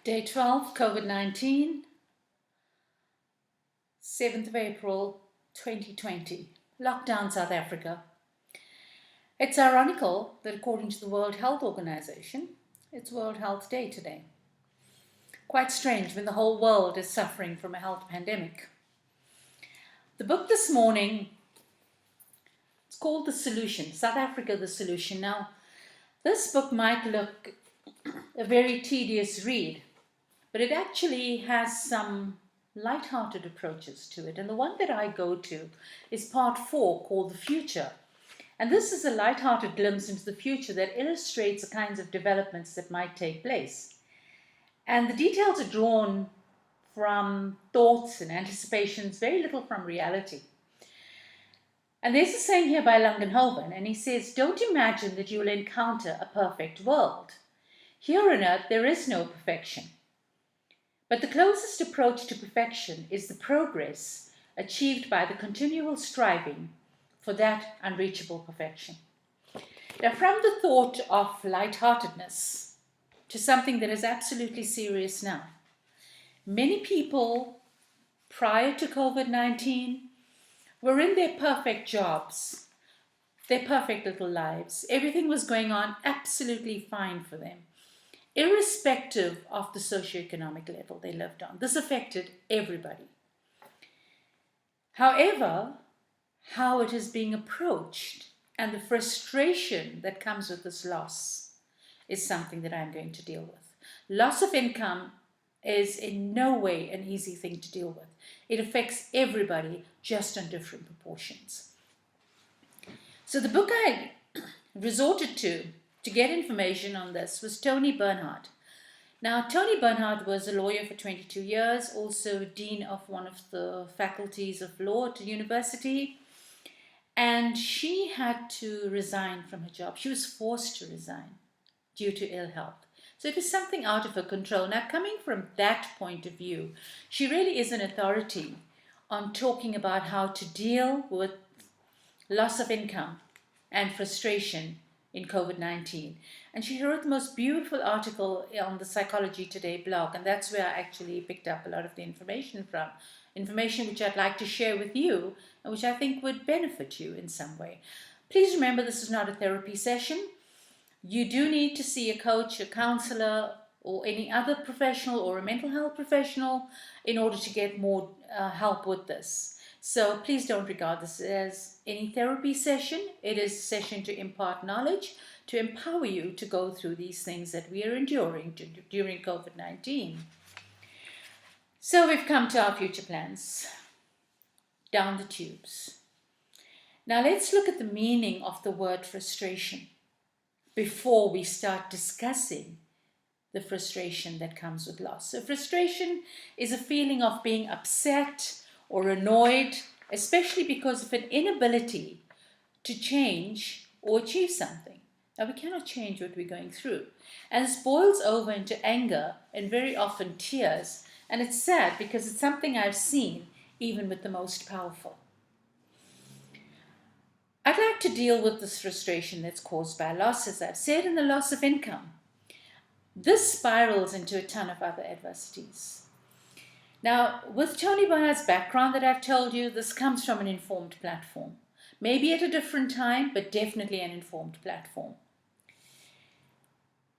Day 12, COVID-19, 7th of April 2020. Lockdown South Africa. It's ironical that according to the World Health Organization, it's World Health Day today. Quite strange when the whole world is suffering from a health pandemic. The book this morning, it's called The Solution, South Africa, The Solution. Now, this book might look a very tedious read, but it actually has some light-hearted approaches to it. And the one that I go to is part 4, called The Future. And this is a light-hearted glimpse into the future that illustrates the kinds of developments that might take place. And the details are drawn from thoughts and anticipations, very little from reality. And there's a saying here by Langenhoven, and he says, "Don't imagine that you will encounter a perfect world. Here on earth, there is no perfection. But the closest approach to perfection is the progress achieved by the continual striving for that unreachable perfection." Now, from the thought of lightheartedness to something that is absolutely serious now. Many people prior to COVID-19 were in their perfect jobs, their perfect little lives. Everything was going on absolutely fine for them, irrespective of the socioeconomic level they lived on. This affected everybody. However, how it is being approached and the frustration that comes with this loss is something that I'm going to deal with. Loss of income is in no way an easy thing to deal with. It affects everybody, just in different proportions. So the book I resorted to get information on this was Tony Bernhard. Now, Tony Bernhard was a lawyer for 22 years, also dean of one of the faculties of law at the university, and she had to resign from her job. She was forced to resign due to ill health. So it was something out of her control. Now, coming from that point of view, she really is an authority on talking about how to deal with loss of income and frustration in COVID-19. And she wrote the most beautiful article on the Psychology Today blog, and that's where I actually picked up a lot of the information from. Information which I'd like to share with you and which I think would benefit you in some way. Please remember, this is not a therapy session. You do need to see a coach, a counselor, or any other professional or a mental health professional in order to get more help with this. So please don't regard this as any therapy session. It is a session to impart knowledge, to empower you to go through these things that we are enduring during COVID-19. So we've come to our future plans. Down the tubes. Now let's look at the meaning of the word frustration before we start discussing the frustration that comes with loss. So frustration is a feeling of being upset or annoyed, especially because of an inability to change or achieve something. Now, we cannot change what we're going through. And this boils over into anger and very often tears. And it's sad because it's something I've seen even with the most powerful. I'd like to deal with this frustration that's caused by loss, as I've said, and the loss of income. This spirals into a ton of other adversities. Now, with Tony Bernhard's background that I've told you, this comes from an informed platform. Maybe at a different time, but definitely an informed platform.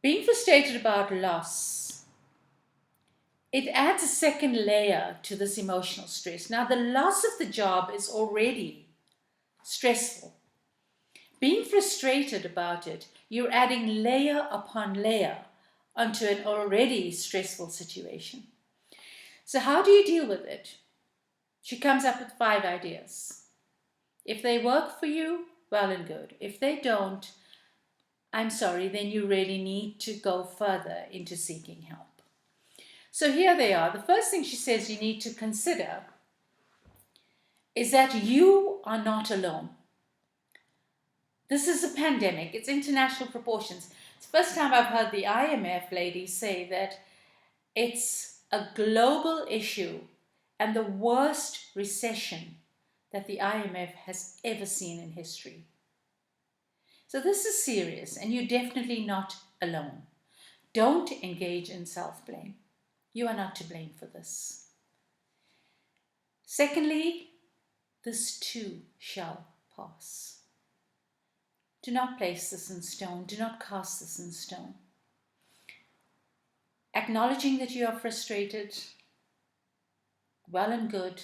Being frustrated about loss, it adds a second layer to this emotional stress. Now, the loss of the job is already stressful. Being frustrated about it, you're adding layer upon layer onto an already stressful situation. So how do you deal with it? She comes up with 5 ideas. If they work for you, well and good. If they don't, I'm sorry, then you really need to go further into seeking help. So here they are. The first thing she says you need to consider is that you are not alone. This is a pandemic. It's international proportions. It's the first time I've heard the IMF lady say that it's a global issue and the worst recession that the IMF has ever seen in history. So this is serious, and you're definitely not alone. Don't engage in self-blame. You are not to blame for this. Secondly, this too shall pass. Do not place this in stone. Do not cast this in stone. Acknowledging that you are frustrated, well and good.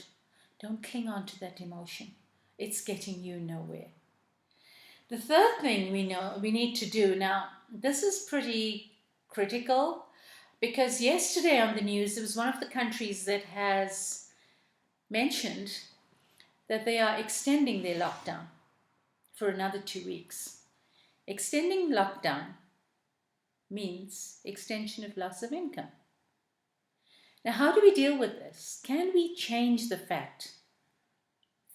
Don't cling on to that emotion. It's getting you nowhere. The third thing we need to do now, this is pretty critical, because yesterday on the news, there was one of the countries that has mentioned that they are extending their lockdown for another 2 weeks. Extending lockdown means extension of loss of income. Now, how do we deal with this? Can we change the fact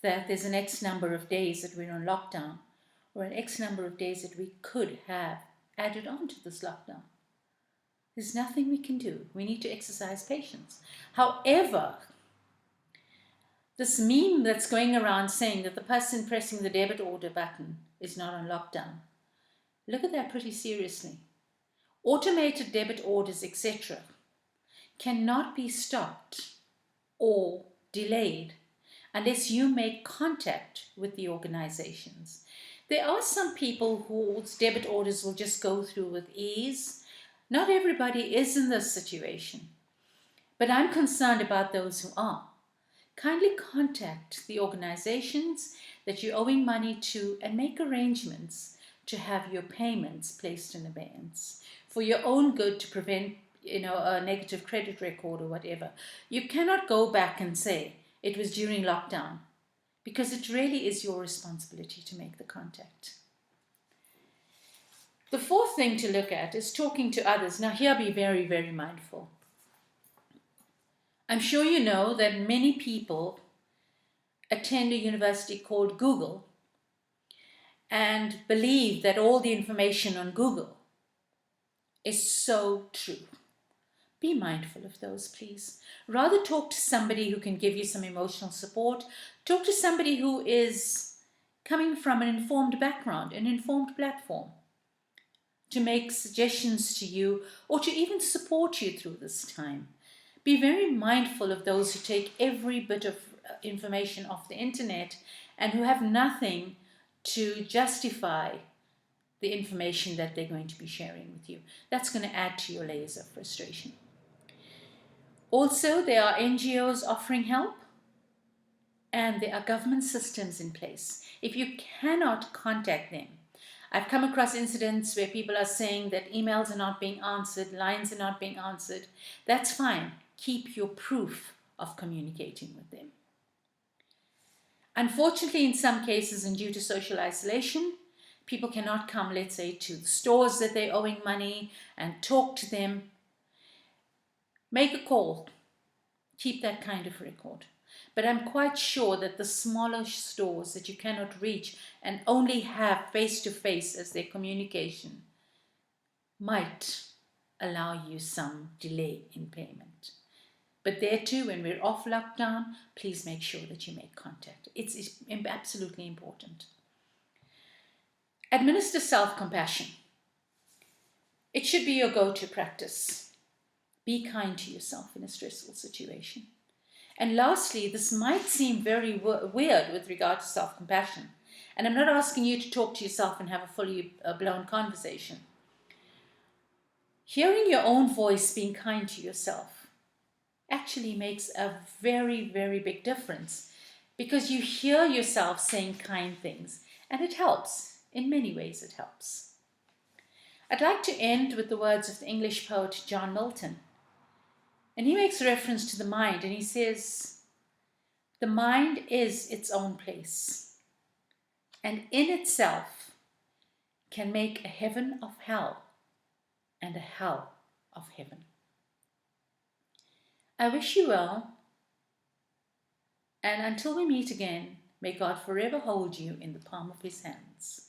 that there's an X number of days that we're on lockdown, or an X number of days that we could have added on to this lockdown? There's nothing we can do. We need to exercise patience. However, this meme that's going around saying that the person pressing the debit order button is not on lockdown, look at that pretty seriously. Automated debit orders, etc., cannot be stopped or delayed unless you make contact with the organizations. There are some people whose debit orders will just go through with ease. Not everybody is in this situation, but I'm concerned about those who are. Kindly contact the organizations that you're owing money to and make arrangements to have your payments placed in abeyance for your own good, to prevent a negative credit record or whatever. You cannot go back and say it was during lockdown, because it really is your responsibility to make the contact. The fourth thing to look at is talking to others. Now here, be very, very mindful. I'm sure you know that many people attend a university called Google and believe that all the information on Google is so true. Be mindful of those, please. Rather talk to somebody who can give you some emotional support. Talk to somebody who is coming from an informed background, an informed platform, to make suggestions to you or to even support you through this time. Be very mindful of those who take every bit of information off the internet and who have nothing to justify the information that they're going to be sharing with you. That's going to add to your layers of frustration. Also, there are NGOs offering help, and there are government systems in place. If you cannot contact them, I've come across incidents where people are saying that emails are not being answered, lines are not being answered. That's fine. Keep your proof of communicating with them. Unfortunately, in some cases, and due to social isolation, people cannot come, let's say, to the stores that they're owing money and talk to them. Make a call. Keep that kind of record. But I'm quite sure that the smaller stores that you cannot reach and only have face-to-face as their communication might allow you some delay in payment. But there too, when we're off lockdown, please make sure that you make contact. It's absolutely important. Administer self-compassion. It should be your go-to practice. Be kind to yourself in a stressful situation. And lastly, this might seem very weird with regard to self-compassion. And I'm not asking you to talk to yourself and have a fully blown conversation. Hearing your own voice being kind to yourself actually makes a very, very big difference, because you hear yourself saying kind things, and it helps. In many ways, it helps. I'd like to end with the words of the English poet John Milton. And he makes reference to the mind, and he says, the mind is its own place, and in itself can make a heaven of hell and a hell of heaven. I wish you well, and until we meet again, may God forever hold you in the palm of his hands.